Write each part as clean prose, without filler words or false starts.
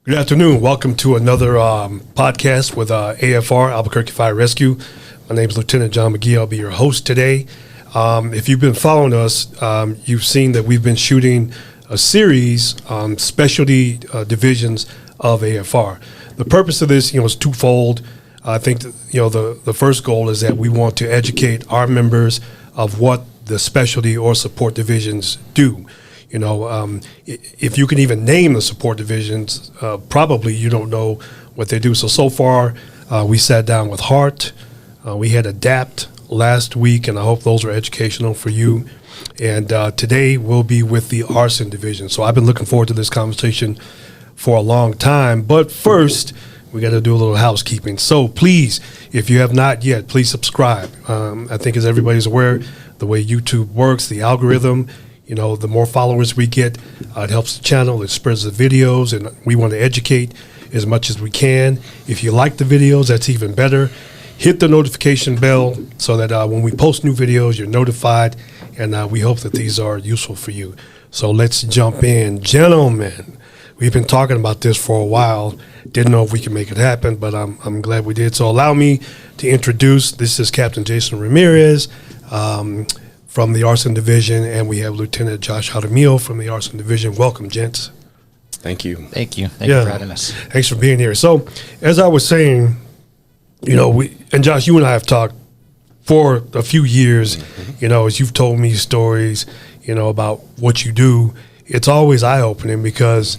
Good afternoon. Welcome to another podcast with AFR, Albuquerque Fire Rescue. My name is Lieutenant John McGee. I'll be your host today. If you've been following us, you've seen that we've been shooting a series on specialty divisions of AFR. The purpose of this, is twofold. I think that, the first goal is that we want to educate our members of what the specialty or support divisions do. If you can even name the support divisions, probably you don't know what they do. So far, we sat down with Hart. We had ADAPT last week, and I hope those are educational for you. And today we'll be with the Arson division. So I've been looking forward to this conversation for a long time. But first, we got to do a little housekeeping. So please, if you have not yet, please subscribe. I think as everybody's aware, the way YouTube works, the algorithm, the more followers we get, it helps the channel, it spreads the videos, and we want to educate as much as we can. If you like the videos, that's even better. Hit the notification bell so that when we post new videos, you're notified, and we hope that these are useful for you. So let's jump in. Gentlemen, we've been talking about this for a while. Didn't know if we could make it happen, but I'm glad we did. So allow me to introduce, this is Captain Jason Ramirez, from the Arson Division, and we have Lieutenant Josh Jaramillo from the Arson Division. Welcome, gents. Thank you. Thank you for having us. Thanks for being here. So, as I was saying, and Josh, you and I have talked for a few years, as you've told me stories, about what you do. It's always eye-opening because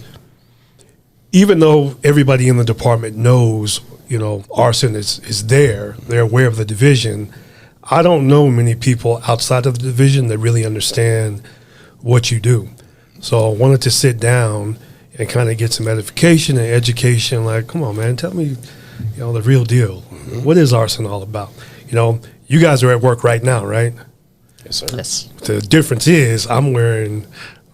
even though everybody in the department knows, arson is there, they're aware of the division, I don't know many people outside of the division that really understand what you do. So I wanted to sit down and kind of get some edification and education. Like, come on, man, tell me, the real deal. Mm-hmm. What is arson all about? You guys are at work right now, right? Yes, sir. Yes. The difference is I'm wearing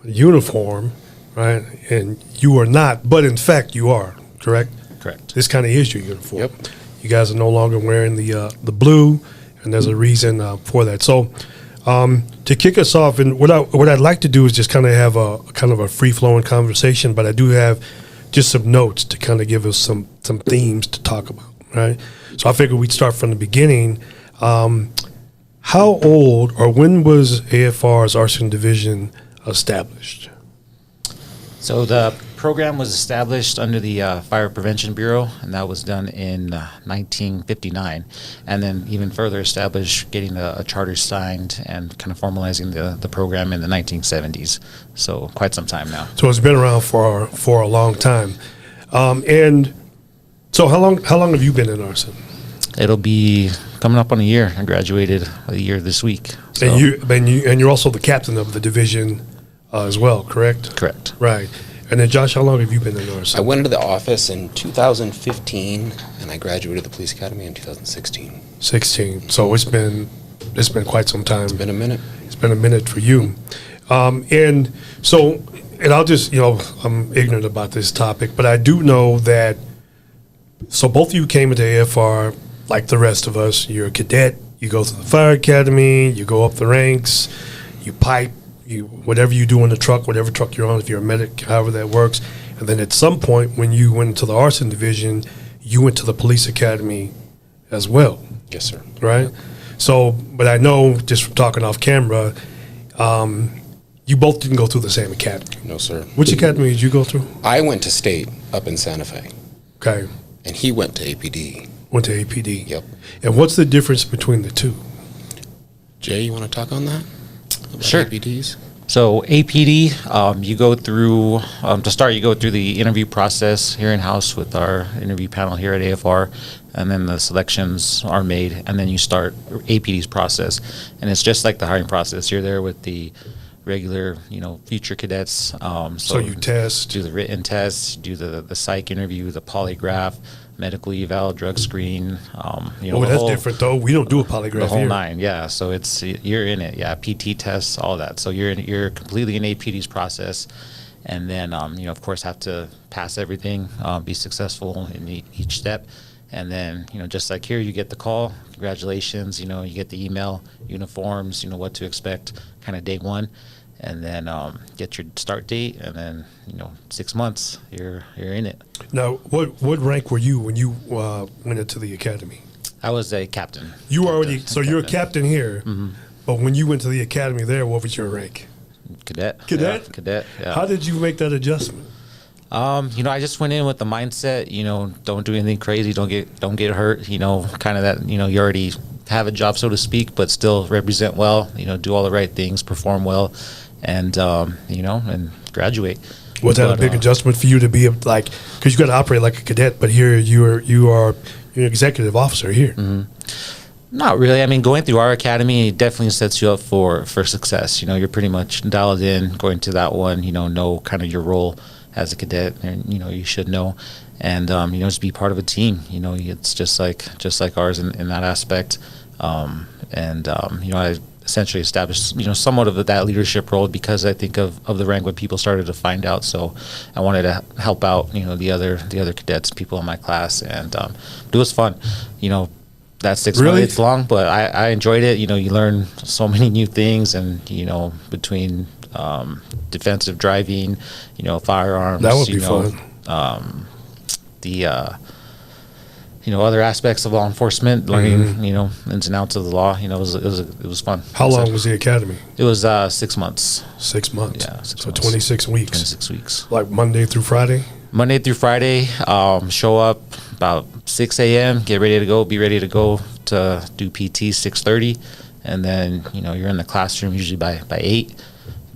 a uniform, right? And you are not, but in fact you are, correct? Correct. This kind of is your uniform. Yep. You guys are no longer wearing the blue. And there's a reason for that. So to kick us off, and what I'd like to do is just kind of have a free-flowing conversation, but I do have just some notes to kind of give us some themes to talk about, right? So I figured we'd start from the beginning. How old or when was AFR's Arson Division established? So the program was established under the Fire Prevention Bureau, and that was done in 1959. And then even further established, getting a charter signed and kind of formalizing the program in the 1970s. So quite some time now. So it's been around for a long time. And so how long have you been in arson? It'll be coming up on a year. I graduated a year this week. So. And you're also the captain of the division as well, correct? Correct. Right. And then, Josh, how long have you been in arson? I went into the office in 2015, and I graduated the police academy in 2016. 16. So it's been quite some time. It's been a minute. It's been a minute for you. And I'll just, I'm ignorant about this topic, but I do know that, so both of you came into AFR like the rest of us. You're a cadet, you go through the fire academy, you go up the ranks, you pipe, whatever you do in the truck, whatever truck you're on, if you're a medic, however that works. And then at some point when you went into the arson division, you went to the police academy as well. Yes, sir. Right? So, but I know just from talking off camera, you both didn't go through the same academy. No, sir. Which academy did you go through? I went to state up in Santa Fe. Okay. And he went to APD. Went to APD. Yep. And what's the difference between the two? Jay, you want to talk on that? About Sure. APDs? So APD, you go through, to start, you go through the interview process here in-house with our interview panel here at AFR, and then the selections are made, and then you start APD's process. And it's just like the hiring process. You're there with the regular, future cadets. So you test. Do the written tests, do the psych interview, the polygraph, medical eval, drug screen. That's different though. We don't do a polygraph the whole here. nine, yeah. So you're in it, yeah. PT tests, all that. So you're completely in APD's process, and then of course have to pass everything, be successful in each step, and then just like here, you get the call. Congratulations, you get the email, uniforms, what to expect, kind of day one. and then get your start date, and then 6 months you're in it. Now, what rank were you when you went into the academy? I was a captain. You were already Captain. you're a captain here, Mm-hmm. but when you went to the academy there, what was your rank? Cadet. Cadet? Yeah, cadet. Yeah. How did you make that adjustment? I just went in with the mindset, don't do anything crazy, don't get hurt, kind of that, you already have a job, so to speak, but still represent well, do all the right things, perform well, and and graduate. Was that a big adjustment for you to be like, because you got to operate like a cadet, but here you're an executive officer here. Mm-hmm. Not really. I mean, going through our academy definitely sets you up for success. You're pretty much dialed in going to that one, know kind of your role as a cadet, and you should know, and just be part of a team. It's just like ours in that aspect, I essentially established somewhat of that leadership role because I think of the rank when people started to find out. So I wanted to help out the other cadets, people in my class, and it was fun. That 6 Really? months, it's long, but I enjoyed it. You learn so many new things, and between defensive driving, firearms. That would be fun. Other aspects of law enforcement, learning, ins and outs of the law. It was fun. How long was the academy? It was 6 months. 6 months. Yeah, 6 so months. 26 weeks. 26 weeks. Like Monday through Friday. Monday through Friday, show up about 6 a.m., be ready to go to do PT 6:30, and then, you're in the classroom usually by 8,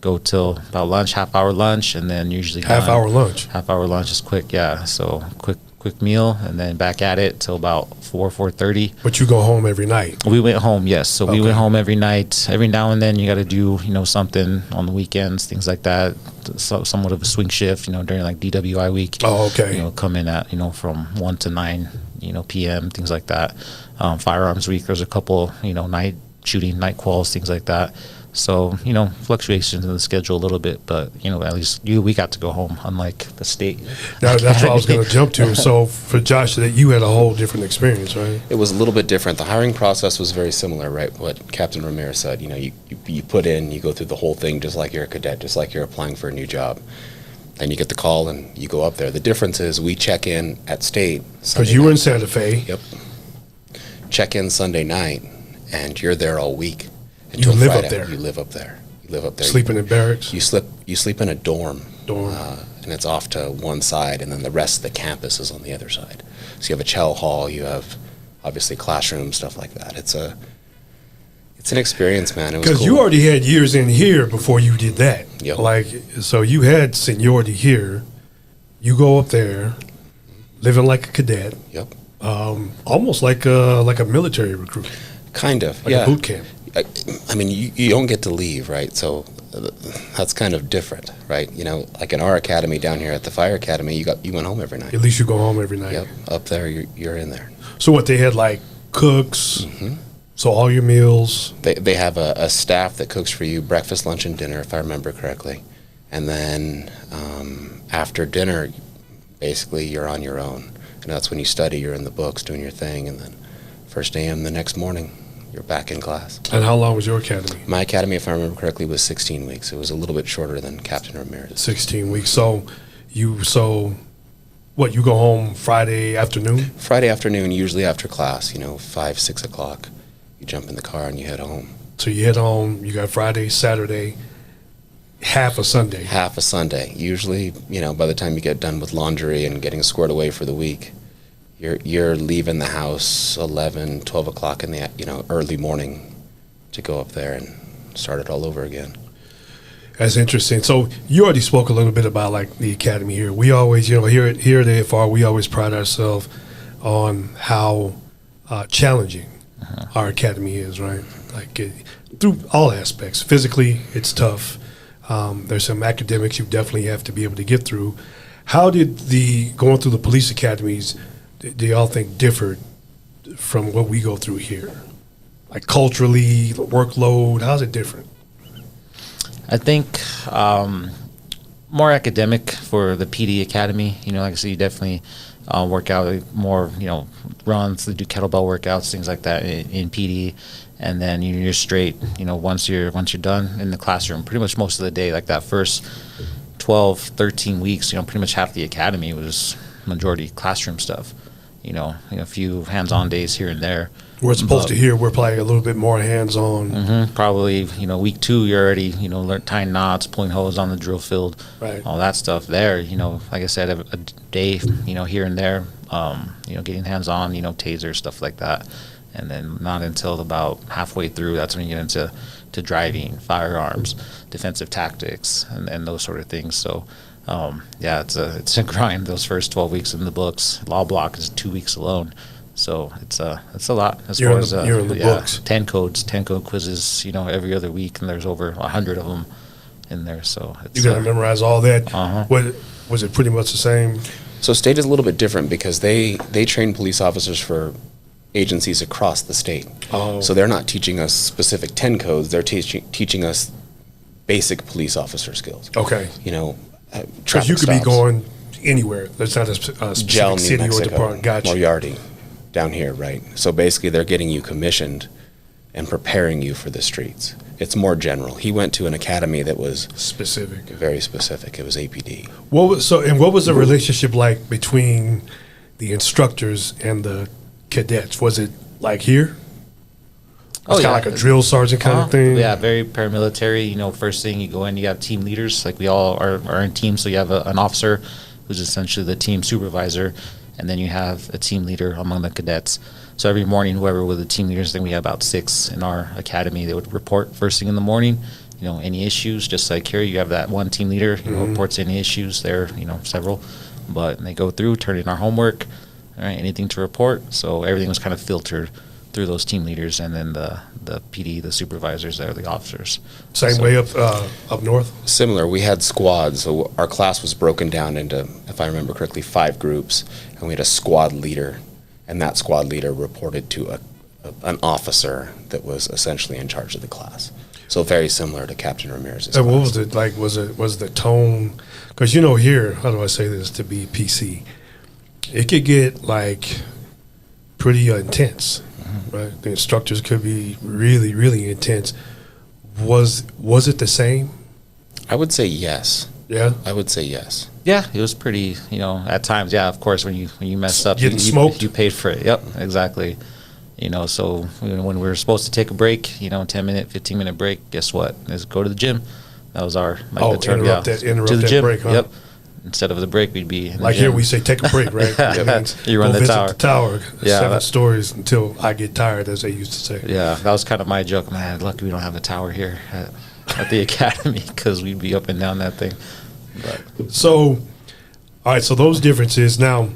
go till about lunch, half-hour lunch, and then usually Half-hour lunch. Half-hour lunch is quick, yeah, so quick meal, and then back at it till about 4:30. But you go home every night. We went home, yes. So we Okay. went home every night. Every now and then you got to do, something on the weekends, things like that. So, somewhat of a swing shift, during like DWI week. Oh, okay. Come in at, from 1 to 9, p.m., things like that. Firearms week, there's a couple, night shooting, night quals, things like that. So, fluctuations in the schedule a little bit, but, at least we got to go home, unlike the state. Now, that's what I was going to jump to. So for Josh, that you had a whole different experience, right? It was a little bit different. The hiring process was very similar, right? What Captain Ramirez said, you put in, you go through the whole thing just like you're a cadet, just like you're applying for a new job. Then you get the call and you go up there. The difference is we check in at state. Because you were in Santa Fe. Yep. Check in Sunday night, and you're there all week. You live up there. You live up there. You live up there. Sleeping in barracks. You sleep in a dorm. Dorm. And it's off to one side, and then the rest of the campus is on the other side. So you have a chow hall, you have obviously classrooms, stuff like that. It's an experience, man. It was Because cool. you already had years in here before you did that. Yep. Like, so you had seniority here. You go up there, living like a cadet. Yep. Almost like a military recruit, Kind of. like yeah. a boot camp. I mean, you don't get to leave, right? So that's kind of different, right? Like in our academy down here at the fire academy, you went home every night. At least you go home every night. Yep. Up there, you're in there. So what, they had like cooks, so all your meals. They have a staff that cooks for you breakfast, lunch, and dinner, if I remember correctly. And then after dinner, basically you're on your own. And that's when you study, you're in the books doing your thing, and then first AM the next morning, you're back in class. And how long was your academy? My academy, if I remember correctly, was 16 weeks. It was a little bit shorter than Captain Ramirez. 16 weeks. So you go home Friday afternoon? Friday afternoon, usually after class, 5, 6 o'clock, you jump in the car and you head home. So you head home, you got Friday, Saturday, half a Sunday. Half a Sunday. Usually, by the time you get done with laundry and getting squared away for the week, you're leaving the house 11, 12 o'clock in the early morning to go up there and start it all over again. That's interesting. So you already spoke a little bit about like the academy here. We always, here at AFR, we always pride ourselves on how challenging our academy is, right? Like through all aspects. Physically, it's tough. There's some academics you definitely have to be able to get through. How did going through the police academies, do y'all think differed from what we go through here? Like culturally, workload, how's it different? I think more academic for the PD Academy. Like I said, you definitely work out more, runs, they do kettlebell workouts, things like that in PD. And then you're straight, once you're done in the classroom, pretty much most of the day, like that first 12, 13 weeks, pretty much half the academy was majority classroom stuff. A few hands-on days here and there. We're supposed to hear we're probably a little bit more hands-on. Probably, week 2, you're already, learn tying knots, pulling hose on the drill field, Right. all that stuff there. Like I said, a day, here and there, getting hands-on, taser, stuff like that. And then not until about halfway through, that's when you get into driving, firearms, defensive tactics, and those sort of things. So, it's a grind those first 12 weeks in the books. Law block is 2 weeks alone. So it's a lot as You're far in as you're in the books. 10 code quizzes, every other week, and there's over 100 of them in there. So it's, You got to memorize all that. Uh-huh. What was it? Pretty much the same. So state is a little bit different because they train police officers for agencies across the state. Oh. So they're not teaching us specific 10 codes. They're teaching us basic police officer skills. Okay. Traffic Because you could be stops. going anywhere. There's not a specific Gel, New city or Mexico, department. Gotcha. Moriarty, down here, right? So basically, they're getting you commissioned and preparing you for the streets. It's more general. He went to an academy that was Specific. very specific. It was APD. What was the relationship like between the instructors and the cadets? Was it like here? It's kind of like a drill sergeant kind of thing. Yeah, very paramilitary. First thing you go in, you have team leaders. Like we all are in teams, so you have an officer who's essentially the team supervisor, and then you have a team leader among the cadets. So every morning, whoever was the team leaders, I think we had about 6 in our academy, they would report first thing in the morning. Any issues, just like here, you have that one team leader who reports any issues. There, several, but they go through, turn in our homework. All right, anything to report. So everything was kind of filtered through those team leaders, and then the PD, the supervisors there, the officers. Same So- way up north. Similar, we had squads. So our class was broken down into, if I remember correctly, 5 groups, and we had a squad leader, and that squad leader reported to an officer that was essentially in charge of the class. So very similar to Captain Ramirez's And what class. was it like? Was the tone? Because here, how do I say this to be PC? It could get like pretty intense, right? The instructors could be really, really intense. Was it the same? I would say yes. Yeah. I would say yes. Yeah, it was pretty. At times, yeah. Of course, when you messed up, Getting smoked? you paid for it. Yep, exactly. So when we were supposed to take a break, 10-minute, 15-minute break, guess what? Is go to the gym. That was our Oh, the term. interrupt yeah. that to the gym. break, huh? Yep. Instead of the break, we'd be in the Like here, gym. we say take a break, right? That means You run go the visit tower. the tower. Yeah, 7 that- stories until I get tired, as they used to say. Yeah, that was kind of my joke. Man, lucky we don't have a tower here at the academy because we'd be up and down that thing. But So, all right, so those differences. Now,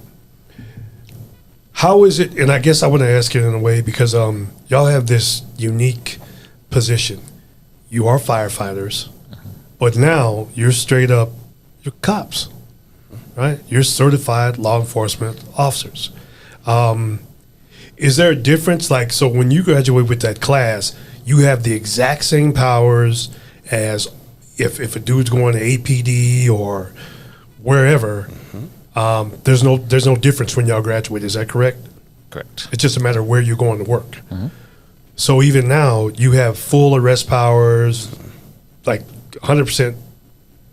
how is it, and I guess I want to ask it in a way because y'all have this unique position. You are firefighters, but now you're straight up, you're cops, right? You're certified law enforcement officers. Is there a difference? Like, so when you graduate with that class, you have the exact same powers as if a dude's going to APD or wherever. There's no difference when y'all graduate. Is that correct? correct. It's just a matter of where you're going to work. So even now, you have full arrest powers, like 100%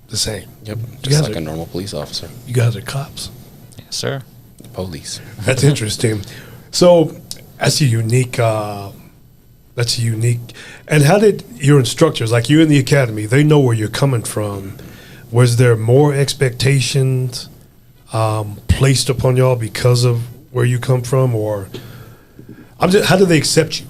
the same. Yep, You just guys like are- a normal police officer. You guys are cops. Yes, sir. Police. That's interesting. So that's a unique. That's a unique. And how did your instructors, like you in the academy, they know where you're coming from? Was there more expectations placed upon y'all because of where you come from, or how do they accept you?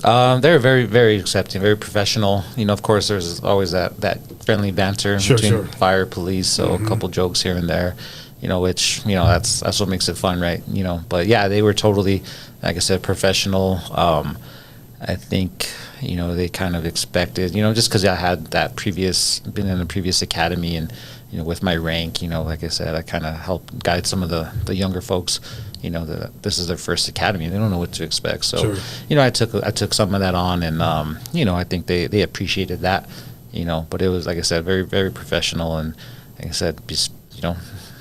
They're very, very accepting, very professional. You know, of course, there's always that friendly banter Sure, between sure. fire, police, so a couple jokes here and there. You know, which that's what makes it fun, right? You know, but yeah, they were totally, like I said, professional. I think they kind of expected, just because I had been in a previous academy, and with my rank, like I said, I kind of helped guide some of the younger folks. That this is their first academy; they don't know what to expect. So, Sure. I took some of that on, and I think they appreciated that. But it was, like I said, very, very professional. And like I said, just,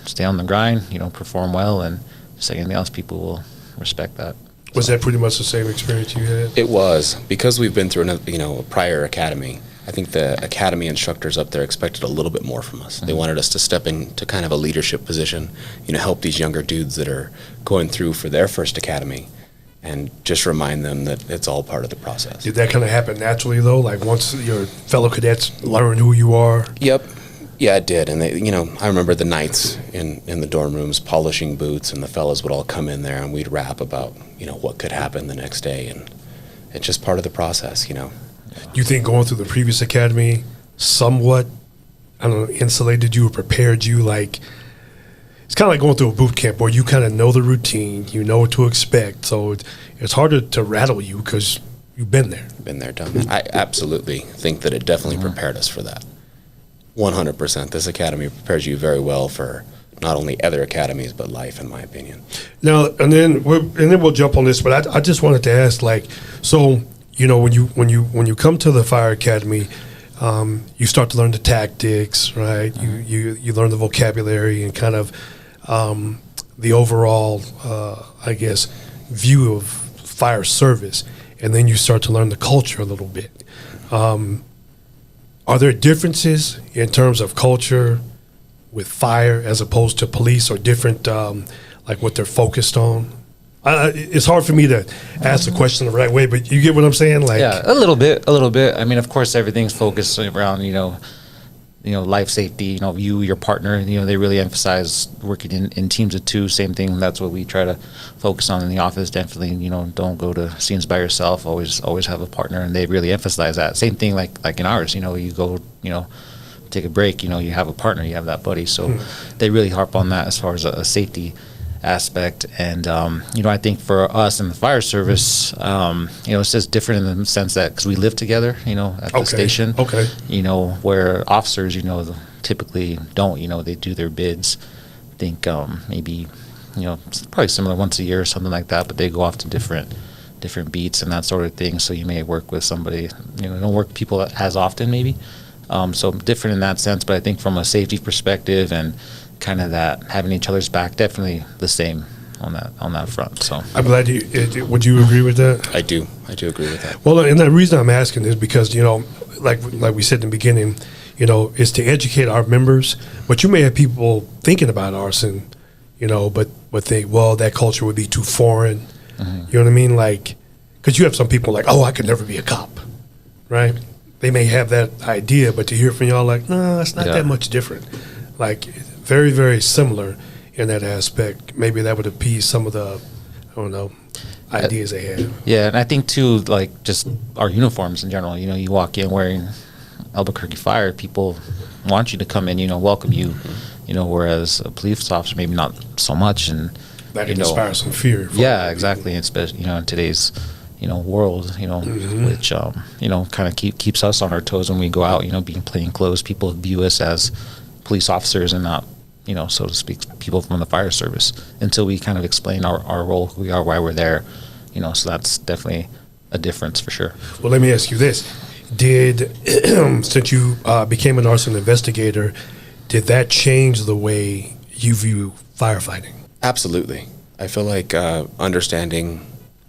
stay on the grind, perform well, and just like anything else, people will respect that. Was that pretty much the same experience you had? It was. Because we've been through a prior academy, I think the academy instructors up there expected a little bit more from us. They wanted us to step into kind of a leadership position, help these younger dudes that are going through for their first academy, and just remind them that it's all part of the process. Did that kind of happen naturally, though? Like once your fellow cadets learn who you are? Yep. Yeah, it did. And I remember the nights in the dorm rooms polishing boots, and the fellas would all come in there and we'd rap about, what could happen the next day. And it's just part of the process, Do you think going through the previous academy somewhat, insulated you or prepared you? Like, it's kind of like going through a boot camp where you kind of know the routine, you know what to expect. So it's harder to rattle you because you've been there. Been there, done that. I absolutely think that it definitely prepared us for that. 100%. This academy prepares you very well for not only other academies but life, in my opinion. Now, and then we'll jump on this, but I just wanted to ask, like, so when you come to the fire academy, you start to learn the tactics, right? You learn the vocabulary and kind of the overall, I guess, view of fire service, and then you start to learn the culture a little bit. Are there differences in terms of culture with fire as opposed to police, or different, like what they're focused on? It's hard for me to ask the question the right way, but you get what I'm saying? Like, yeah, a little bit. I mean, of course, everything's focused around, life safety, you, your partner, they really emphasize working in teams of two, same thing. That's what we try to focus on in the office. Definitely, don't go to scenes by yourself, always have a partner, and they really emphasize that. Same thing like in ours, you go, take a break, you have a partner, you have that buddy. So they really harp on that as far as a safety aspect. And I think for us in the fire service, it's just different in the sense that because we live together, at the station, where officers, typically don't, they do their bids. I think maybe, it's probably similar once a year or something like that, but they go off to different beats and that sort of thing. So you may work with somebody, don't work with people as often maybe. So different in that sense, but I think from a safety perspective and kind of that having each other's back, definitely the same on that front. So I'm glad would you agree with that? I do agree with that. Well, and the reason I'm asking is because like we said in the beginning, is to educate our members. But you may have people thinking about arson, but think, well, that culture would be too foreign. Mm-hmm. You know what I mean? Like, because you have some people like, oh, I could never be a cop, right? They may have that idea, but to hear from y'all, like, no, it's not that much different. Like, very, very similar in that aspect. Maybe that would appease some of the, ideas they have. Yeah, and I think, too, like, just our uniforms in general. You walk in wearing Albuquerque Fire, people want you to come in, welcome you, whereas a police officer, maybe not so much. And that can inspire some fear. Yeah, exactly, especially, in today's world, which, kind of keeps us on our toes when we go out, being plainclothes. People view us as police officers and not, so to speak, people from the fire service until we kind of explain our role, who we are, why we're there, so that's definitely a difference for sure. Well, let me ask you this. Since you became an arson investigator, did that change the way you view firefighting? Absolutely. I feel like understanding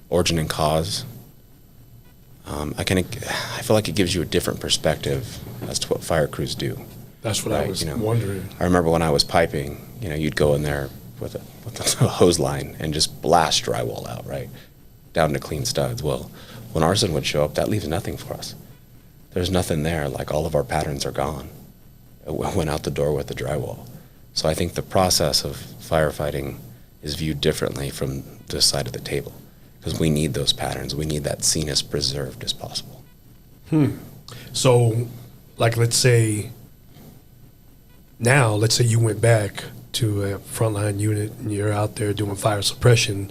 origin and cause, I feel like it gives you a different perspective as to what fire crews do. That's what I was wondering. I remember when I was piping, you'd go in there with a hose line and just blast drywall out, right, down to clean studs. Well, when arson would show up, that leaves nothing for us. There's nothing there. Like, all of our patterns are gone. It went out the door with the drywall. So I think the process of firefighting is viewed differently from this side of the table, because we need those patterns. We need that scene as preserved as possible. So, like, let's say you went back to a frontline unit and you're out there doing fire suppression.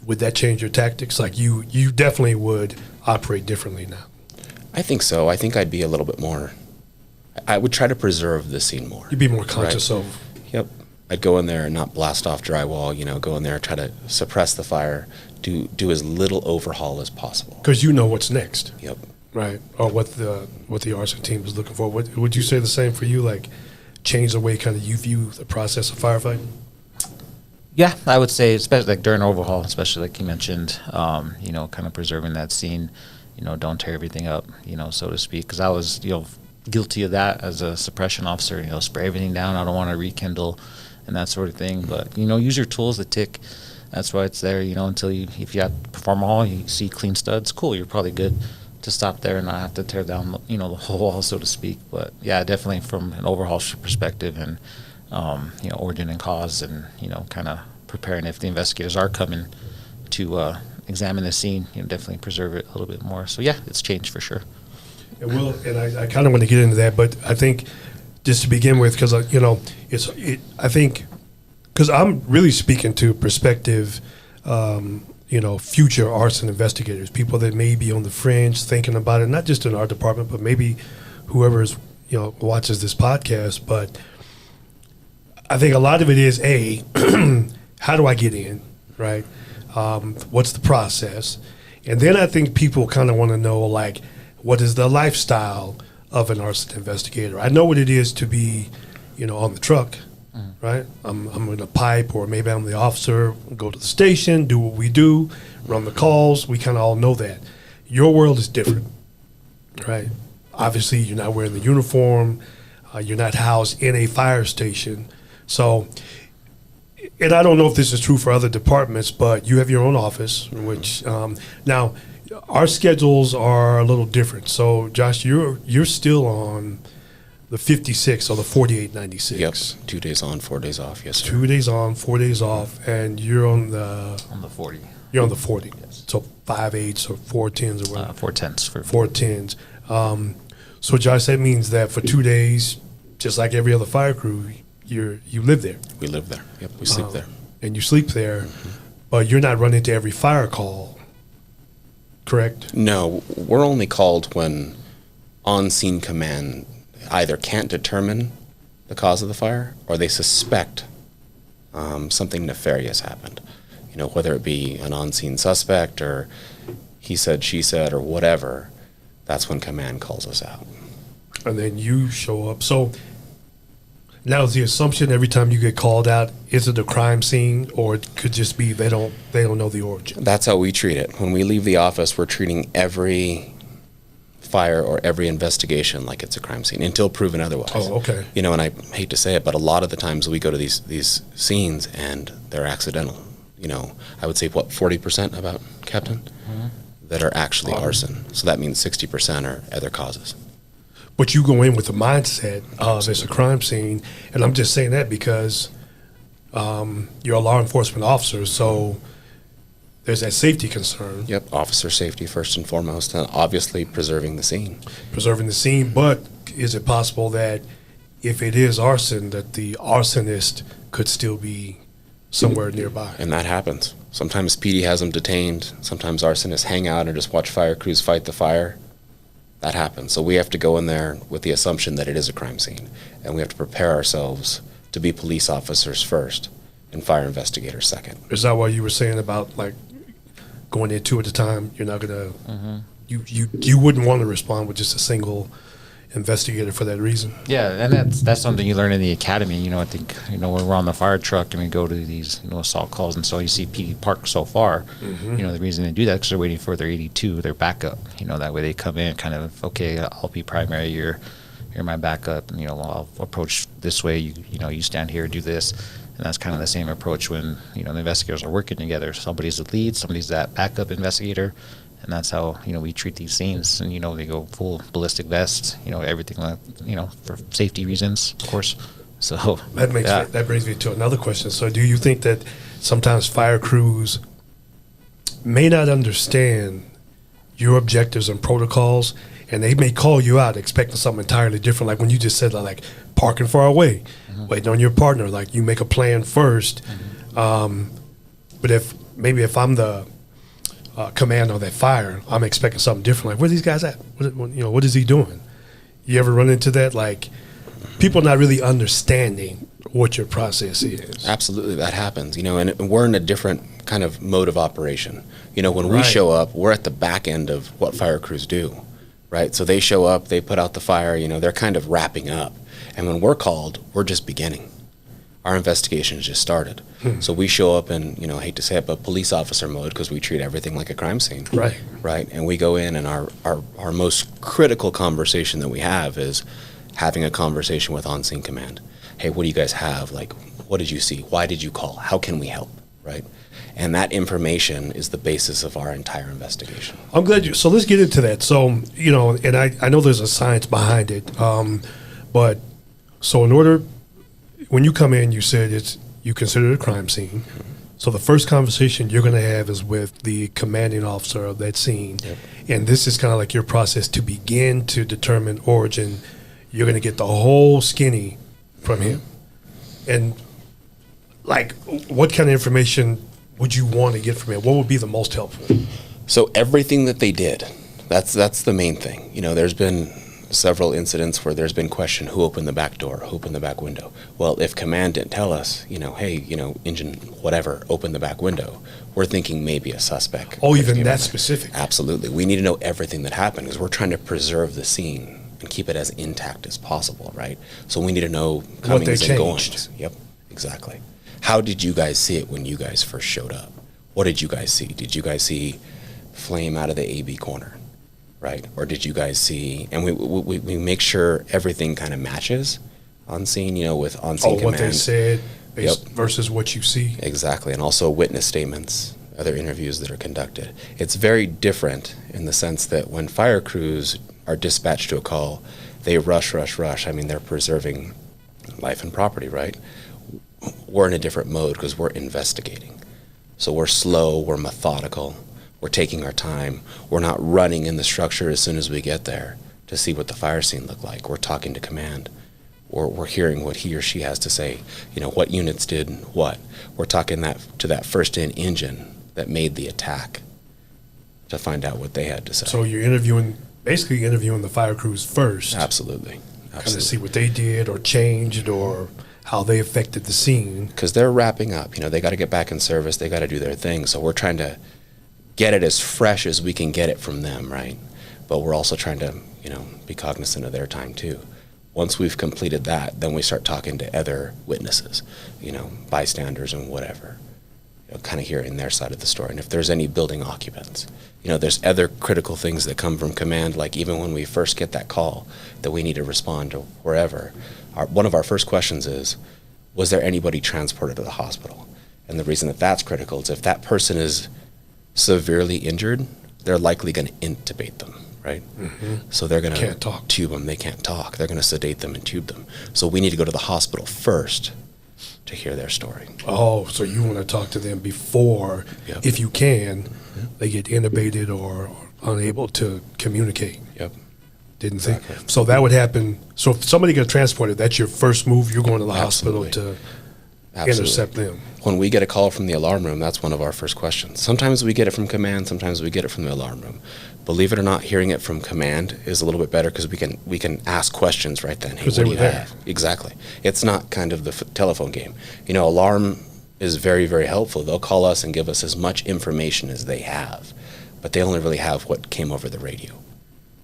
Would that change your tactics? Like, you definitely would operate differently now. I think so. I think I'd be a little bit more, I would try to preserve the scene more. You'd be more conscious of. Yep. I'd go in there and not blast off drywall, go in there, try to suppress the fire, do as little overhaul as possible. Because you know what's next. Yep. Right. Or what the arson team is looking for. Would you say the same for you? Like, change the way kind of you view the process of firefighting? Yeah, I would say, especially like during overhaul, especially like you mentioned, kind of preserving that scene, don't tear everything up, so to speak. Because I was, guilty of that as a suppression officer, spray everything down. I don't want to rekindle and that sort of thing. But, use your tools, the tick. That's why it's there, until if you have to perform a haul, you see clean studs, cool, you're probably good to stop there and not have to tear down, the whole wall, so to speak. But yeah, definitely from an overhaul perspective and, origin and cause and, kind of preparing if the investigators are coming to examine the scene, definitely preserve it a little bit more. So yeah, it's changed for sure. And I kind of want to get into that, but I think just to begin with, because, I think, because I'm really speaking to prospective, future arson investigators, people that may be on the fringe thinking about it, not just in our department, but maybe whoever's, watches this podcast. But I think a lot of it is, how do I get in, right? What's the process? And then I think people kind of want to know, like, what is the lifestyle of an arson investigator? I know what it is to be, on the truck, right? I'm in a pipe, or maybe I'm the officer, go to the station, do what we do, run the calls. We kind of all know that. Your world is different, right? Obviously, you're not wearing the uniform. You're not housed in a fire station. So, and I don't know if this is true for other departments, but you have your own office, which now our schedules are a little different. So, Josh, you're still on the 56 or the 4896. Yep, 2 days on, 4 days off. Yes, sir. 2 days on, 4 days off, and you're on the 40. You're on the 40. Yes. So 5/8 or 4/10s or whatever. 4/10s for 4/10s. So, Josh, that means that for 2 days, just like every other fire crew, you live there. We live there. Yep, we sleep there. And you sleep there, but you're not running to every fire call, correct? No, we're only called when on-scene command either can't determine the cause of the fire or they suspect something nefarious happened. Whether it be an on-scene suspect or he said, she said, or whatever, that's when command calls us out. And then you show up. So now is the assumption every time you get called out, is it a crime scene, or it could just be they don't know the origin? That's how we treat it. When we leave the office, we're treating every fire or every investigation like it's a crime scene until proven otherwise. Oh, okay. And I hate to say it, but a lot of the times we go to these scenes and they're accidental. I would say 40% about, Captain, that are actually arson. So that means 60% are other causes. But you go in with the mindset of it's a crime scene, and I'm just saying that because you're a law enforcement officer, so there's that safety concern. Yep, officer safety first and foremost, and obviously preserving the scene. Preserving the scene, but is it possible that if it is arson, that the arsonist could still be somewhere nearby? And that happens. Sometimes PD has them detained. Sometimes arsonists hang out and just watch fire crews fight the fire. That happens. So we have to go in there with the assumption that it is a crime scene, and we have to prepare ourselves to be police officers first and fire investigators second. Is that what you were saying about, like, going in two at a time? You're not gonna you wouldn't want to respond with just a single investigator for that reason? Yeah, and that's something you learn in the academy. I think when we're on the fire truck and we go to these assault calls, and so you see PD parked so far. The reason they do that because they're waiting for their 82, their backup. That way they come in kind of, okay, I'll be primary. You're my backup. And, I'll approach this way. You stand here, do this. And that's kind of the same approach when the investigators are working together. Somebody's the lead, somebody's that backup investigator. And that's how, we treat these scenes. And, they go full ballistic vests, everything, for safety reasons, of course. So that brings me to another question. So do you think that sometimes fire crews may not understand your objectives and protocols, and they may call you out expecting something entirely different? Like when you just said, like parking far away, waiting on your partner, like you make a plan first. But if I'm the command on that fire, I'm expecting something different. Like, where are these guys at? What is he doing? You ever run into that? Like, people not really understanding what your process is. Absolutely, that happens. And we're in a different kind of mode of operation. When we show up, we're at the back end of what fire crews do, right? So they show up, they put out the fire, they're kind of wrapping up. And when we're called, we're just beginning. Our investigation has just started. So we show up in, I hate to say it, but police officer mode, because we treat everything like a crime scene. Right. Right. And we go in, and our most critical conversation that we have is having a conversation with on-scene command. Hey, what do you guys have? Like, what did you see? Why did you call? How can we help? Right. And that information is the basis of our entire investigation. I'm glad so let's get into that. So, and I know there's a science behind it. But so when you come in, you said you consider it a crime scene. So the first conversation you're going to have is with the commanding officer of that scene. Yep. And this is kind of like your process to begin to determine origin. You're going to get the whole skinny from him. And like, what kind of information would you want to get from him? What would be the most helpful? So everything that they did, that's the main thing. There's been several incidents where there's been question, who opened the back door, who opened the back window. Well, if command didn't tell us, hey, engine whatever opened the back window, we're thinking maybe a suspect. Oh, even that specific? Absolutely. We need to know everything that happened, because we're trying to preserve the scene and keep it as intact as possible, right? So we need to know comings and goings. Yep, exactly. How did you guys see it when you guys first showed up? What did you guys see? Did you guys see flame out of the AB corner? Right? Or did you guys see, and we make sure everything kind of matches on scene, with on-scene command. What they said versus what you see. Exactly. And also witness statements, other interviews that are conducted. It's very different in the sense that when fire crews are dispatched to a call, they rush. I mean, they're preserving life and property, right? We're in a different mode because we're investigating. So we're slow, we're methodical. We're taking our time. We're not running in the structure as soon as we get there to see what the fire scene looked like. We're talking to command. We're hearing what he or she has to say. What units did what. We're talking to that first-in engine that made the attack to find out what they had to say. So you're basically interviewing the fire crews first. Absolutely. Kind of see what they did or changed or how they affected the scene. Because they're wrapping up. They got to get back in service. They got to do their thing. So we're trying to get it as fresh as we can get it from them, right? But we're also trying to, be cognizant of their time too. Once we've completed that, then we start talking to other witnesses, bystanders and whatever, kind of hearing their side of the story. And if there's any building occupants, there's other critical things that come from command, like even when we first get that call that we need to respond to wherever, one of our first questions is, was there anybody transported to the hospital? And the reason that that's critical is if that person is severely injured, they're likely going to intubate them, right? Mm-hmm. So they're going to tube them. They can't talk. They're going to sedate them and tube them. So we need to go to the hospital first to hear their story. Oh, so you want to talk to them before, if you can, they get intubated or unable to communicate. Yep. Didn't think. So that would happen. So if somebody got transported, that's your first move. You're going to the hospital to intercept them. When we get a call from the alarm room, that's one of our first questions. Sometimes we get it from command, sometimes we get it from the alarm room. Believe it or not, hearing it from command is a little bit better because we can ask questions right then. Hey, what do you have? Exactly. It's not kind of the telephone game. Alarm is very, very helpful. They'll call us and give us as much information as they have, but they only really have what came over the radio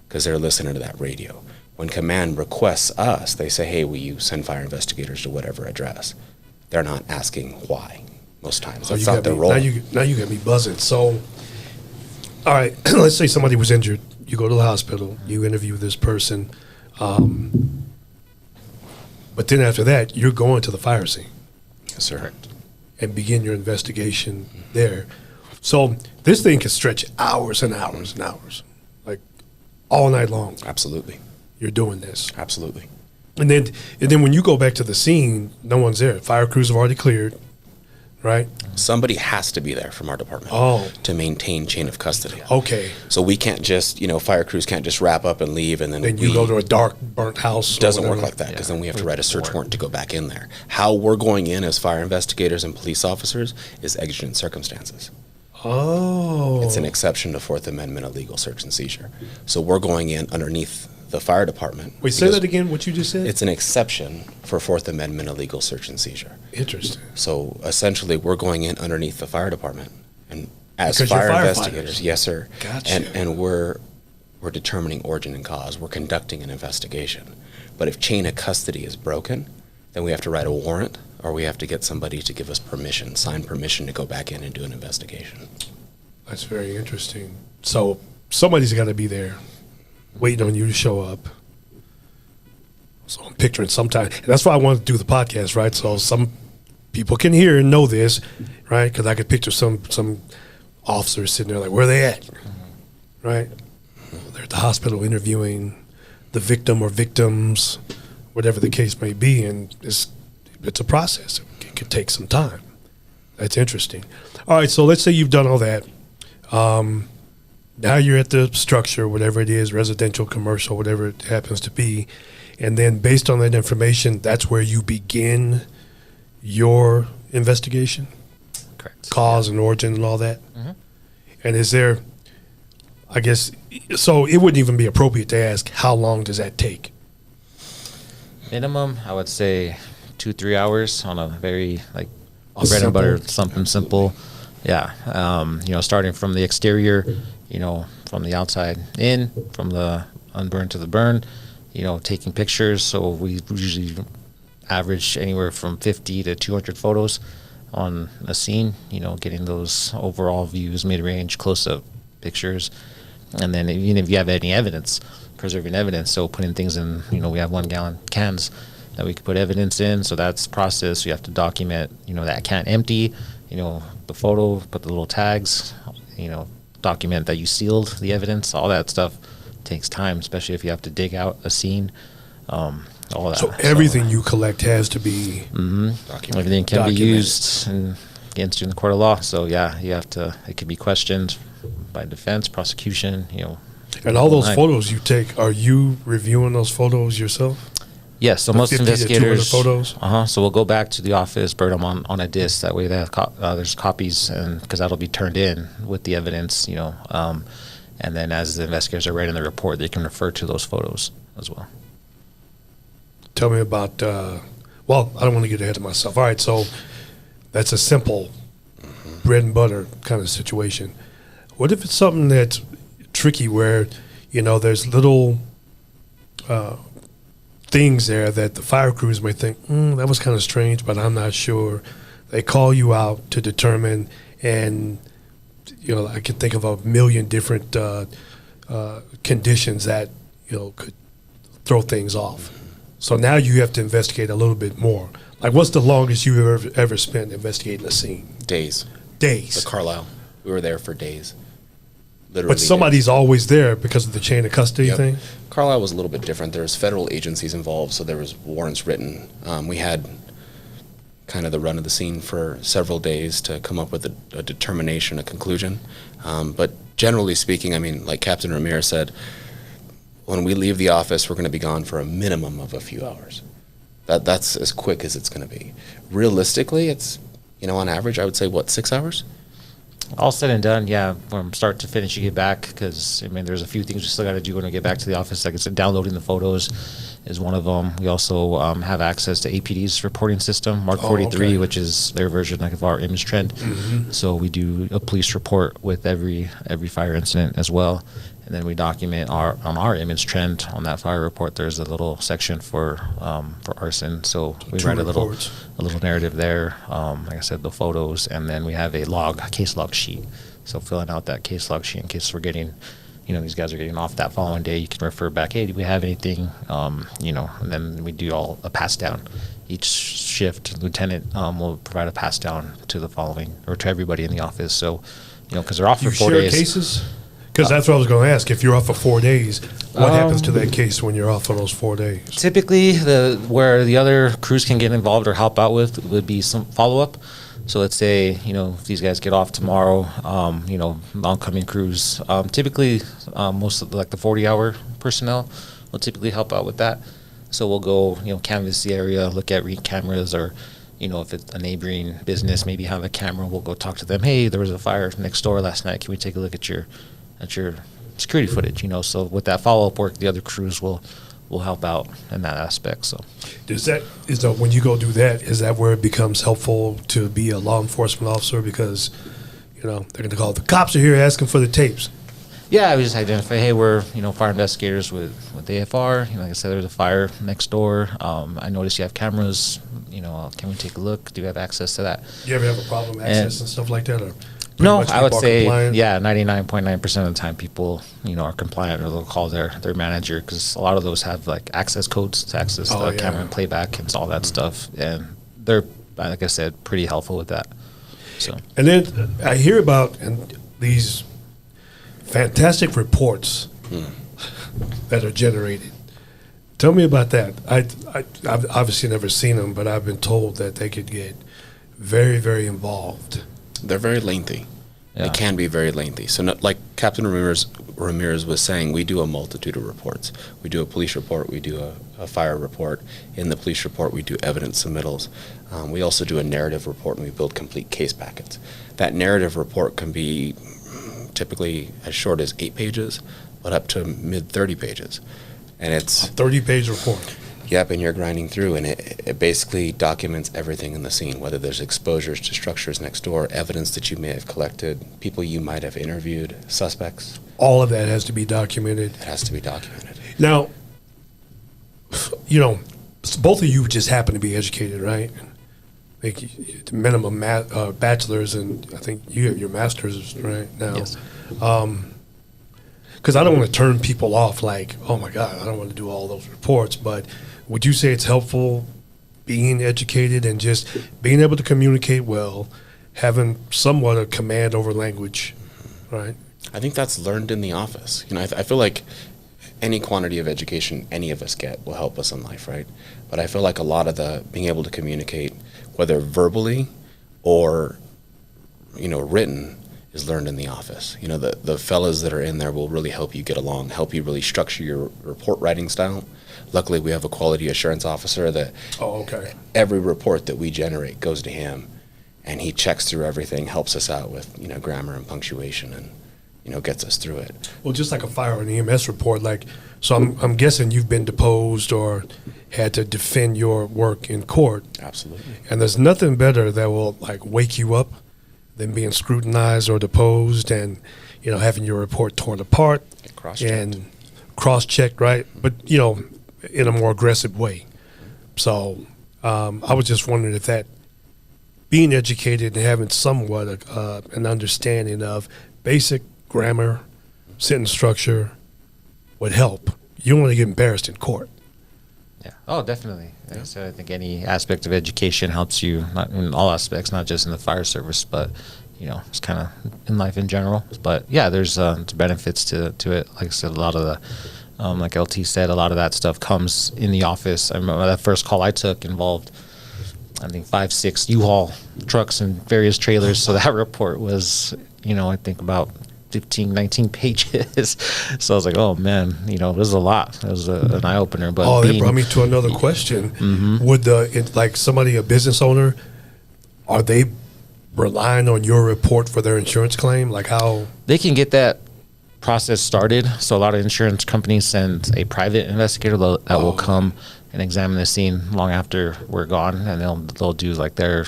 because they're listening to that radio. When command requests us, they say, hey, will you send fire investigators to whatever address? They're not asking why most times. That's not their role. Now you got me buzzing. So, all right, let's say somebody was injured. You go to the hospital. You interview this person. But then after that, you're going to the fire scene. Yes, sir. And begin your investigation there. So this thing can stretch hours and hours and hours, like all night long. Absolutely. You're doing this. Absolutely. And then when you go back to the scene, no one's there. Fire crews have already cleared, right? Somebody has to be there from our department to maintain chain of custody. Okay. So we can't just, fire crews can't just wrap up and leave and then you go to a dark, burnt house. It doesn't work like that because then we have to write a search warrant to go back in there. How we're going in as fire investigators and police officers is exigent circumstances. Oh. It's an exception to Fourth Amendment illegal search and seizure. So we're going in underneath the fire department. Wait, say that again, what you just said? It's an exception for Fourth Amendment illegal search and seizure. Interesting. So essentially, we're going in underneath the fire department, and as because fire investigators, yes, sir. Gotcha. And we're we're determining origin and cause. We're conducting an investigation. But if chain of custody is broken, then we have to write a warrant, or we have to get somebody to give us permission, sign permission to go back in and do an investigation. That's very interesting. So somebody's got to be there waiting on you to show up. So I'm picturing sometime. And that's why I wanted to do the podcast, right? So some people can hear and know this, right? Because I could picture some officers sitting there like, where are they at? Right? They're at the hospital interviewing the victim or victims, whatever the case may be, and it's a process. It could take some time. That's interesting. All right, so let's say you've done all that. Now you're at the structure, whatever it is, residential, commercial, whatever it happens to be, and then based on that information, that's where you begin your investigation? Correct. Cause and origin and all that? Mm-hmm. And is there, I guess, so it wouldn't even be appropriate to ask, how long does that take? Minimum, I would say 2-3 hours on a very bread Simple. and butter, something simple. Yeah. Starting from the exterior, from the outside in, from the unburned to the burn, taking pictures. So we usually average anywhere from 50 to 200 photos on a scene, getting those overall views, mid-range, close-up pictures. And then even if you have any evidence, preserving evidence, so putting things in, we have 1-gallon cans that we could put evidence in. So that's process. You have to document, that can empty, the photo, put the little tags, document that you sealed the evidence. All that stuff takes time, especially if you have to dig out a scene. All that. So everything you collect has to be everything can documented. be used against you in the court of law. So yeah, you have to. It can be questioned by defense, prosecution. And all those online. photos you take, are you reviewing those photos yourself? Yes, so The most 50 to 200 investigators photos? So we'll go back to the office, burn them on a disc. That way, they have there's copies, and because that'll be turned in with the evidence, and then as the investigators are writing the report, they can refer to those photos as well. Tell me about, well, I don't want to get ahead of myself. All right, so that's a simple bread and butter kind of situation. What if it's something that's tricky where, there's little things there that the fire crews may think, that was kind of strange, but I'm not sure. They call you out to determine, and, I can think of a million different conditions that, could throw things off. So now you have to investigate a little bit more. Like, what's the longest you ever spent investigating a scene? Days. Days. The Carlisle. We were there for days. Literally But somebody's always there because of the chain of custody Yep. thing? Carlisle was a little bit different. There was federal agencies involved, so there was warrants written. We had kind of the run of the scene for several days to come up with a determination, a conclusion. But generally speaking, like Captain Ramirez said, when we leave the office, we're going to be gone for a minimum of a few hours. That's as quick as it's going to be. Realistically, it's, on average, I would say, 6 hours? All said and done, yeah, from start to finish, you get back, because, there's a few things we still got to do when we get back to the office. Like I said, downloading the photos is one of them. We also have access to APD's reporting system, Mark 43, okay. which is their version of our image trend. So we do a police report with every fire incident as well. And then we document on our image trend on that fire report. There's a little section for arson. So we Two write a reports. little narrative there. Like I said, the photos, and then we have a case log sheet. So filling out that case log sheet in case we're getting, these guys are getting off that following day. You can refer back. Hey, do we have anything? And then we do all a pass down. Each shift, lieutenant will provide a pass down to the following, or to everybody in the office. So, because they're off for You 4 share days. cases? Because that's what I was going to ask. If you're off for 4 days, what happens to that case when you're off for those 4 days? Typically, where the other crews can get involved or help out with would be some follow-up. So let's say, if these guys get off tomorrow, oncoming crews, typically most of the 40-hour personnel will typically help out with that. So we'll go, canvass the area, look at ring cameras, or, if it's a neighboring business, maybe have a camera, we'll go talk to them. Hey, there was a fire next door last night. Can we take a look at your security footage? So with that follow-up work, the other crews will help out in that aspect. So When you go do that, is that where it becomes helpful to be a law enforcement officer? Because, they're going to call, the cops are here asking for the tapes. Yeah, we just identify, hey, we're, fire investigators with AFR. Like I said, there's a fire next door. I noticed you have cameras. Can we take a look? Do you have access to that? You ever have a problem accessing stuff like that? Or pretty No, much I would people are say, compliant? 99.9% of the time people, are compliant, or they'll call their manager, because a lot of those have like access codes to access Oh, the yeah. camera and playback and all that stuff. And they're, like I said, pretty helpful with that. So, And then I hear about these fantastic reports that are generated. Tell me about that. I've obviously never seen them, but I've been told that they could get very, very involved. They're very lengthy. Yeah. They can be very lengthy. So, like Captain Ramirez was saying, we do a multitude of reports. We do a police report. We do a fire report. In the police report, we do evidence submittals. We also do a narrative report, and we build complete case packets. That narrative report can be typically as short as 8 pages, but up to mid 30 pages. And it's 30-page report. Yep, and you're grinding through, and it basically documents everything in the scene, whether there's exposures to structures next door, evidence that you may have collected, people you might have interviewed, suspects. All of that has to be documented. It has to be documented. Now, both of you just happen to be educated, right? Like minimum bachelor's, and I think you have your master's right now. Yes. Because I don't want to turn people off like, oh my God, I don't want to do all those reports. But would you say it's helpful being educated and just being able to communicate well, having somewhat a command over language, right? I think that's learned in the office. I feel like any quantity of education any of us get will help us in life, right? But I feel like a lot of the being able to communicate, whether verbally or, written, is learned in the office. The fellas that are in there will really help you get along, help you really structure your report writing style. Luckily, we have a quality assurance officer that every report that we generate goes to him, and he checks through everything, helps us out with, grammar and punctuation, and, gets us through it. Well, just like a fire and EMS report, so I'm guessing you've been deposed or had to defend your work in court. Absolutely. And there's nothing better that will wake you up than being scrutinized or deposed and, having your report torn apart and cross-checked, right? But, in a more aggressive way. So I was just wondering if that being educated and having somewhat an understanding of basic grammar, sentence structure would help. You don't want to get embarrassed in court. yeah. Oh, definitely. Like I said, I think any aspect of education helps you, not in all aspects, not just in the fire service, but it's kind of in life in general. But yeah, there's benefits to it. Like I said, a lot of the, like LT said, a lot of that stuff comes in the office. I remember that first call I took involved, I think 5-6 U-Haul trucks and various trailers. So that report was, I think about 15, 19 pages. So I was like, oh man, this is a lot. It was an eye opener. But that brought me to another question. Would somebody, a business owner, are they relying on your report for their insurance claim? Like how they can get that process started. So a lot of insurance companies send a private investigator that will come and examine the scene long after we're gone, and they'll do their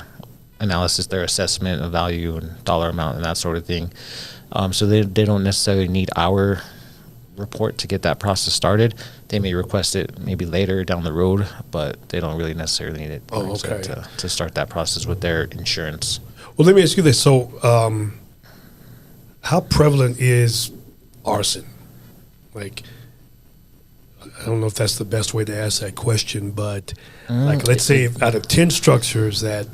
analysis, their assessment of value and dollar amount and that sort of thing. So they don't necessarily need our report to get that process started. They may request it maybe later down the road, but they don't really necessarily need it to start that process with their insurance. Well, let me ask you this. So how prevalent is arson? I don't know if that's the best way to ask that question, but let's say out of 10 structures that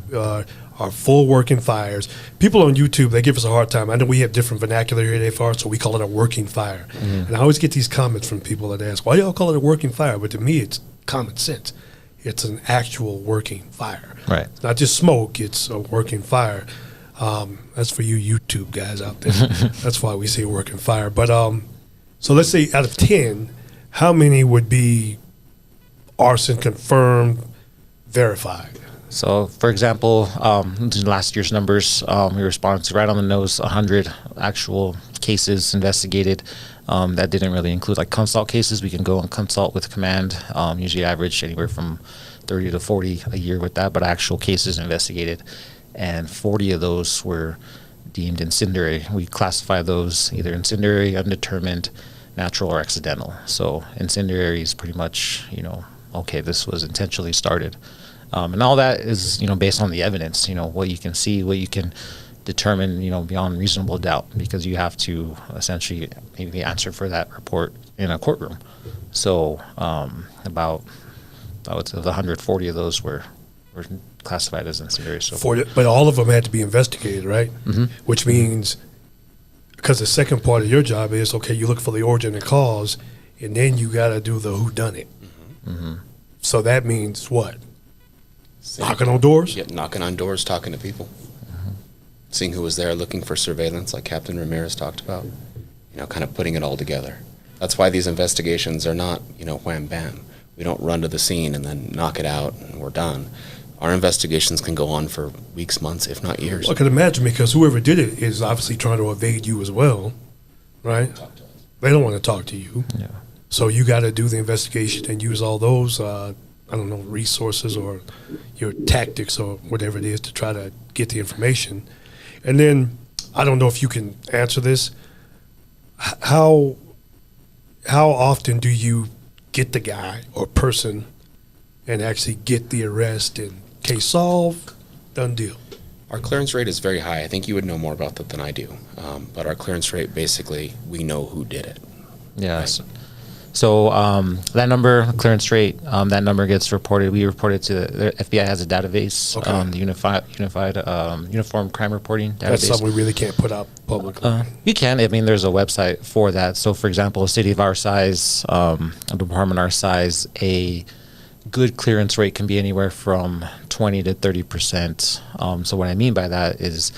are full working fires, people on YouTube, they give us a hard time. I know we have different vernacular here at AFR, so we call it a working fire. And I always get these comments from people that ask, why do y'all call it a working fire? But to me, it's common sense. It's an actual working fire. Right. It's not just smoke, it's a working fire. That's for you YouTube guys out there. That's why we say working fire. But so let's say out of 10, how many would be arson confirmed, verified? So, for example, last year's numbers, we responded to right on the nose 100 actual cases investigated. That didn't really include consult cases. We can go and consult with command. Usually average anywhere from 30 to 40 a year with that, but actual cases investigated. And 40 of those were deemed incendiary. We classify those either incendiary, undetermined, natural, or accidental. So incendiary is pretty much, okay, this was intentionally started. And all that is, based on the evidence, what you can see, what you can determine, beyond reasonable doubt, because you have to essentially maybe answer for that report in a courtroom. So about I would say 140 of those were classified as incendiary. So But all of them had to be investigated, right? Mm-hmm. Which means, because the second part of your job is, okay, you look for the origin and cause, and then you got to do the whodunit. Mm-hmm. So that means what? Knocking on doors? Yeah, knocking on doors, talking to people. Seeing who was there, looking for surveillance, like Captain Ramirez talked about. Kind of putting it all together. That's why these investigations are not, wham bam. We don't run to the scene and then knock it out and we're done. Our investigations can go on for weeks, months, if not years. Well, I can imagine, because whoever did it is obviously trying to evade you as well, right? They don't want to talk to you. Yeah. So you got to do the investigation and use all those, resources or your tactics or whatever it is to try to get the information. And then, I don't know if you can answer this. How often do you get the guy or person and actually get the arrest and case solved, done deal? Our clearance rate is very high. I think you would know more about that than I do. But our clearance rate, basically, we know who did it. Yeah. Right. So that number, clearance rate, that number gets reported. We report it to the FBI has a database, Okay. the Uniform Crime Reporting database. That's something we really can't put out publicly. You can. There's a website for that. So, for example, a city of our size, a department our size, a good clearance rate can be anywhere from 20 to 30%. So what I mean by that is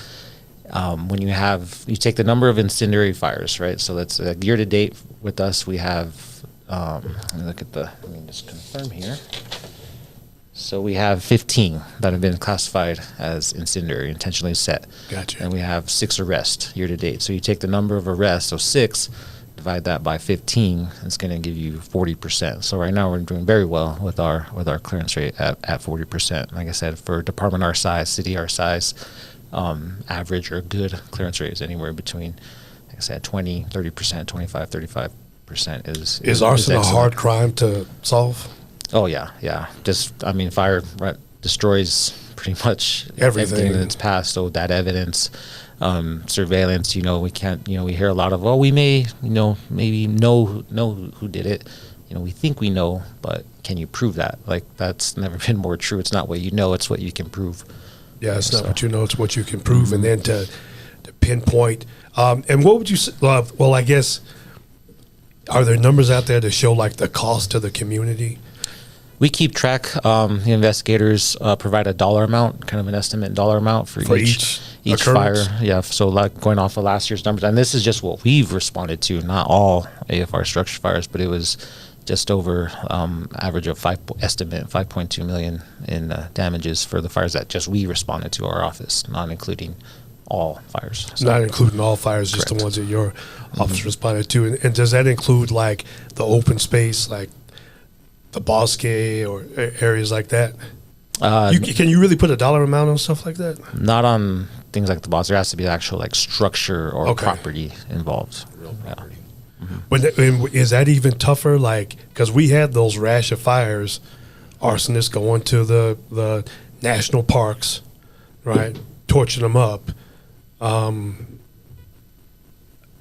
when you take the number of incendiary fires, right? So that's year to date with us, we have, let me just confirm here. So we have 15 that have been classified as incendiary, intentionally set. Gotcha. And we have 6 arrests year to date. So you take the number of arrests, so 6, divide that by 15, it's going to give you 40%. So right now we're doing very well with our clearance rate at 40%. Like I said, for a department our size, city our size, average or good clearance rate is anywhere between, like I said, 20, 30%, 25, 35% is arson a excellent. hard crime to solve? Oh yeah. Fire destroys pretty much Everything in its past. So that evidence, surveillance, we can't, we hear a lot of, we may, maybe know who did it. We think we know, but can you prove that? Like, that's never been more true. It's not what you know, it's what you can prove. Yeah, it's not what you know, it's what you can prove. And then to pinpoint. And what would you say, I guess, are there numbers out there to show like the cost to the community? We keep track. The investigators provide a dollar amount, kind of an estimate dollar amount for each occurrence? fire. Yeah, so like going off of last year's numbers, and this is just what we've responded to, not all AFR structure fires, but it was just over average of estimate 5.2 million in damages for the fires that just we responded to our office, not including all fires. So, Not including all fires, just the Correct. ones that your office responded to. And does that include like the open space, like the bosque or areas like that? Can you really put a dollar amount on stuff like that? not on things like the boss. There has to be actual like structure or Okay. property involved. Real property. And is that even tougher? Like, because we had those rash of fires, arsonists going to the national parks, right, torching them up. Well,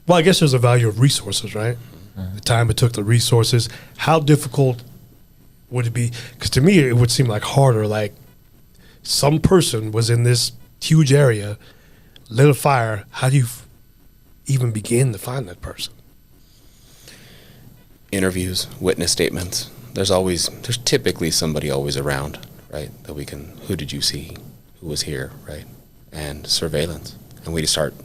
I guess there's a value of resources, right? The time it took, the resources. How difficult would it be? Because to me, it would seem like harder. Like, some person was in this huge area, lit a fire. How do you even begin to find that person? Interviews, witness statements. There's typically somebody always around, right? That we can, who did you see? Who was here, right? And surveillance. And we start,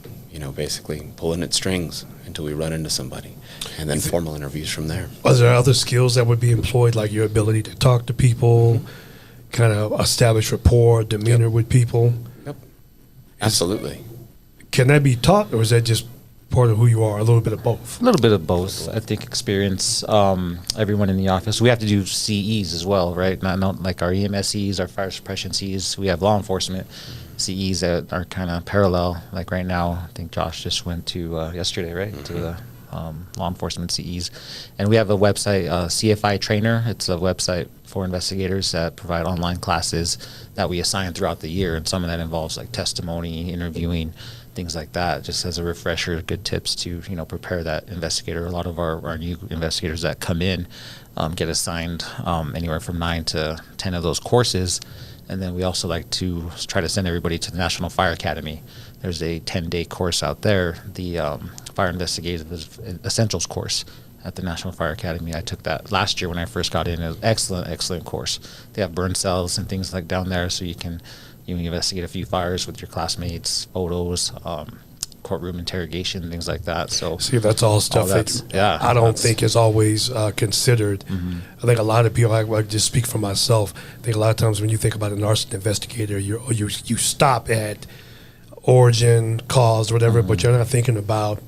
basically pulling at strings until we run into somebody. And then formal interviews from there. Are there other skills that would be employed, like your ability to talk to people, kind of establish rapport, demeanor with people? Yep. Absolutely. Can that be taught, or is that just part of who you are? A little bit of both. A little bit of both. I think experience. Everyone in the office. We have to do CEs as well, right? Not like our EMS CEs, our fire suppression CEs. We have law enforcement. CEs that are kind of parallel. Like right now, I think Josh just went to yesterday, right, to the law enforcement CEs, and we have a website, CFI Trainer. It's a website for investigators that provide online classes that we assign throughout the year, and some of that involves like testimony, interviewing, things like that. Just as a refresher, good tips to prepare that investigator. A lot of our new investigators that come in get assigned anywhere from 9 to 10 of those courses. And then we also like to try to send everybody to the National Fire Academy. There's a 10-day course out there, the Fire Investigative Essentials course at the National Fire Academy. I took that last year when I first got in. It was excellent course. They have burn cells and things like down there, so you can investigate a few fires with your classmates, photos, courtroom interrogation, things like that. So see, that's all stuff I don't think is always considered. I think a lot of people, I just speak for myself, I think a lot of times when you think about an arson investigator, you stop at origin, cause, whatever, but you're not thinking about,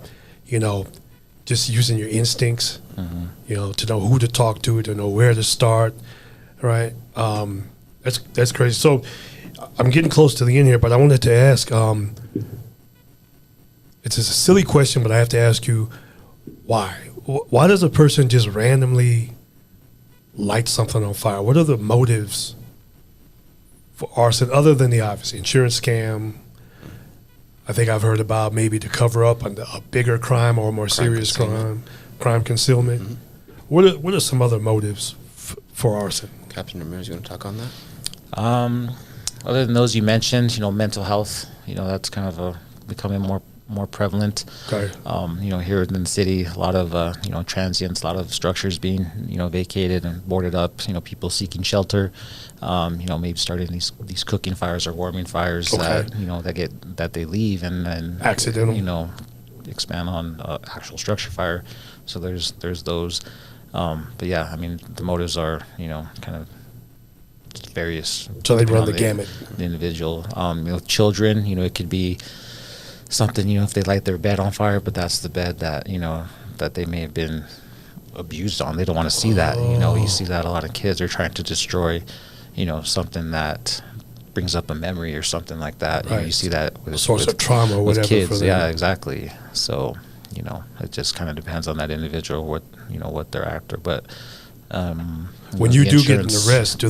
just using your instincts, to know who to talk to know where to start, right? That's crazy. So I'm getting close to the end here, but I wanted to ask, it's a silly question, but I have to ask you, why? Why does a person just randomly light something on fire? What are the motives for arson other than the obvious insurance scam? I think I've heard about maybe to cover up a bigger crime or a more serious crime concealment. What are some other motives for arson? Captain Ramirez, you want to talk on that? Other than those you mentioned, mental health, that's kind of becoming more prevalent. Okay. Here in the city, a lot of transients, a lot of structures being vacated and boarded up. People seeking shelter. Maybe starting these cooking fires or warming fires that they leave and then accidental. Expand on actual structure fire. So there's those. But yeah, I mean the motives are kind of various. So they run the gamut. The individual. Children. It could be something, if they light their bed on fire, but that's the bed that, that they may have been abused on. They don't want to see that. You see that a lot of kids are trying to destroy, something that brings up a memory or something like that. Right. You see that with a source of trauma or whatever kids. for them. Yeah, exactly. So, it just kind of depends on that individual, what they're after. But when you do get an arrest, do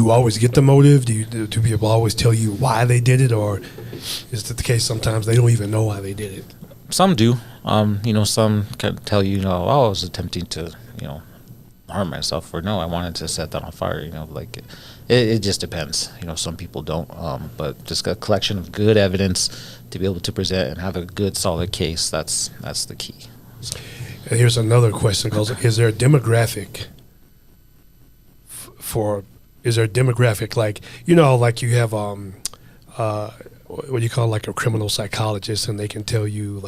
you always get the motive? Do people always tell you why they did it, or is it the case sometimes they don't even know why they did it? Some do. Some can tell you, I was attempting to, harm myself, or no, I wanted to set that on fire. It just depends. Some people don't. But just a collection of good evidence to be able to present and have a good, solid case. That's the key. So. And here's another question: is there a demographic Is there a demographic like you have what do you call like a criminal psychologist, and they can tell you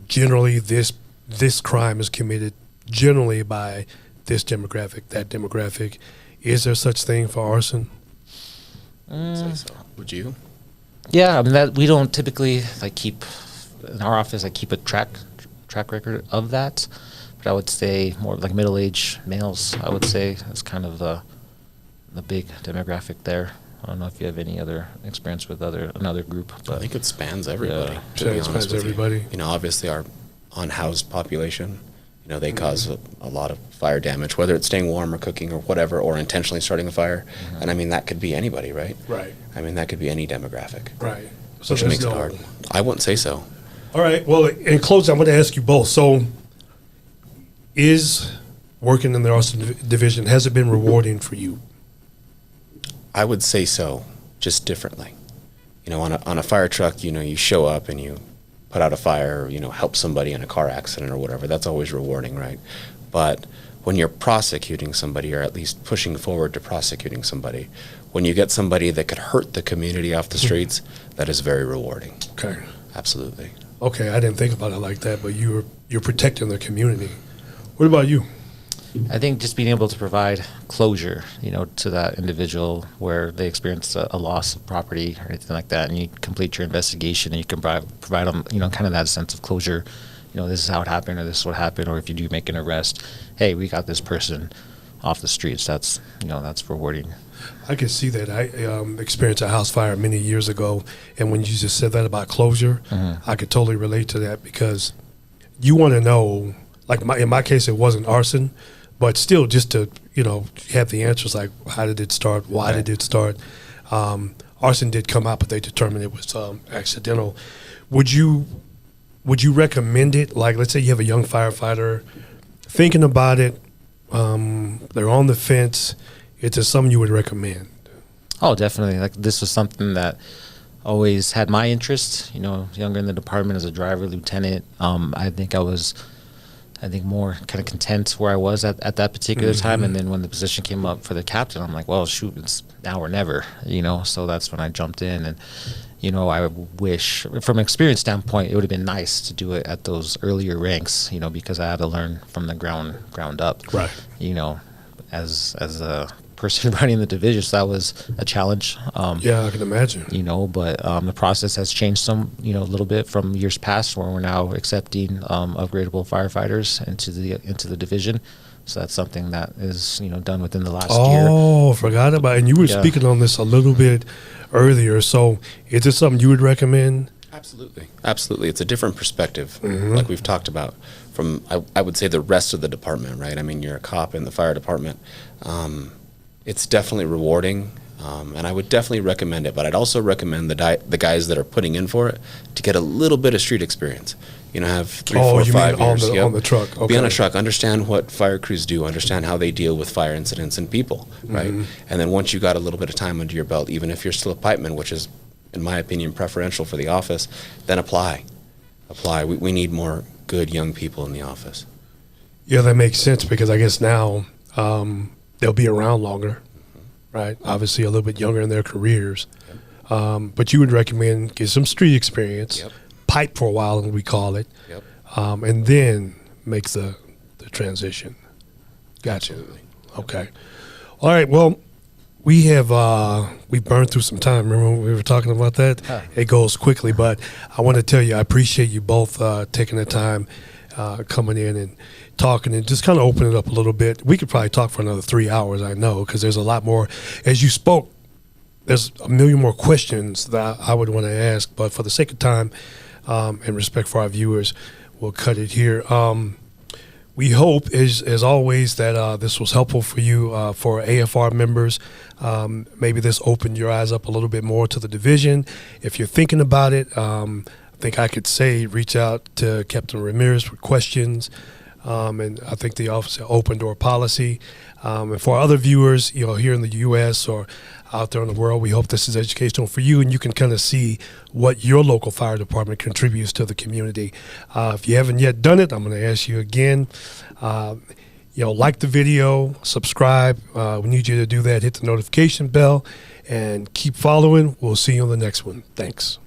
generally this crime is committed generally by this demographic, that demographic. Is there such thing for arson? Say so. Would you? Yeah, I mean that we don't typically keep in our office. I keep a track record of that, but I would say more like middle-aged males. I would say is kind of the big demographic there. I don't know if you have any other experience with another group, but I think it spans everybody. Yeah, it spans everybody. Obviously our unhoused population, they cause a lot of fire damage, whether it's staying warm or cooking or whatever, or intentionally starting a fire. And I mean, that could be anybody, right? Right. I mean, that could be any demographic. Right. So which makes it hard. I wouldn't say so. All right. Well, in closing, I'm going to ask you both. So is working in the arson division, has it been rewarding for you? I would say so, just differently. On a fire truck, you show up and you put out a fire, help somebody in a car accident or whatever. That's always rewarding, right? But when you're prosecuting somebody, or at least pushing forward to prosecuting somebody, when you get somebody that could hurt the community off the streets, that is very rewarding. Okay. Absolutely. Okay, I didn't think about it like that, but you're protecting the community. What about you? I think just being able to provide closure, to that individual where they experience a loss of property or anything like that, and you complete your investigation and you can provide them, kind of that sense of closure. This is how it happened, or this is what happened, or if you do make an arrest, hey, we got this person off the streets. That's rewarding. I can see that. I experienced a house fire many years ago, and when you just said that about closure, I could totally relate to that because you want to know. Like in my case, it wasn't arson, but still, just to have the answers like how did it start, why did it start. Arson did come out, but they determined it was accidental. Would you recommend it? Like, let's say you have a young firefighter thinking about it, they're on the fence. Is it something you would recommend? Oh, definitely. Like, this was something that always had my interest. Younger in the department as a driver, lieutenant. I think I was more kind of content where I was at that particular time. And then when the position came up for the captain, I'm like, well, shoot, it's now or never, So that's when I jumped in. And, I wish, from an experience standpoint, it would have been nice to do it at those earlier ranks, because I had to learn from the ground up. Right. As a person running the division, so that was a challenge. Yeah, I can imagine. But the process has changed a little bit from years past, where we're now accepting upgradable firefighters into the division. So that's something that is done within the last year. Oh, forgot about it. And you were speaking on this a little bit earlier. So is this something you would recommend? Absolutely. It's a different perspective, like we've talked about, from I would say the rest of the department, right? I mean, you're a cop in the fire department. It's definitely rewarding, and I would definitely recommend it. But I'd also recommend the guys that are putting in for it to get a little bit of street experience. Have 3, 4, 5 years. On the truck. Okay. Be on a truck. Understand what fire crews do. Understand how they deal with fire incidents and people, right? And then once you got a little bit of time under your belt, even if you're still a pipeman, which is, in my opinion, preferential for the office, then apply. We need more good young people in the office. Yeah, that makes sense because I guess now they'll be around longer, right? Obviously a little bit younger in their careers. But you would recommend get some street experience, pipe for a while, as we call it, and then make the transition. Gotcha. Absolutely. Okay. All right, well, we burned through some time. Remember when we were talking about that? It goes quickly, but I want to tell you, I appreciate you both taking the time, coming in and talking and just kind of open it up a little bit. We could probably talk for another 3 hours, I know, because there's a lot more. As you spoke, there's a million more questions that I would want to ask, but for the sake of time and respect for our viewers, we'll cut it here. We hope, as always, that this was helpful for you, for AFR members. Maybe this opened your eyes up a little bit more to the division. If you're thinking about it, I think I could say reach out to Captain Ramirez for questions. And I think the office open door policy. And for other viewers, here in the U.S. or out there in the world, we hope this is educational for you, and you can kind of see what your local fire department contributes to the community. If you haven't yet done it, I'm going to ask you again. Like the video, subscribe. We need you to do that. Hit the notification bell, and keep following. We'll see you on the next one. Thanks.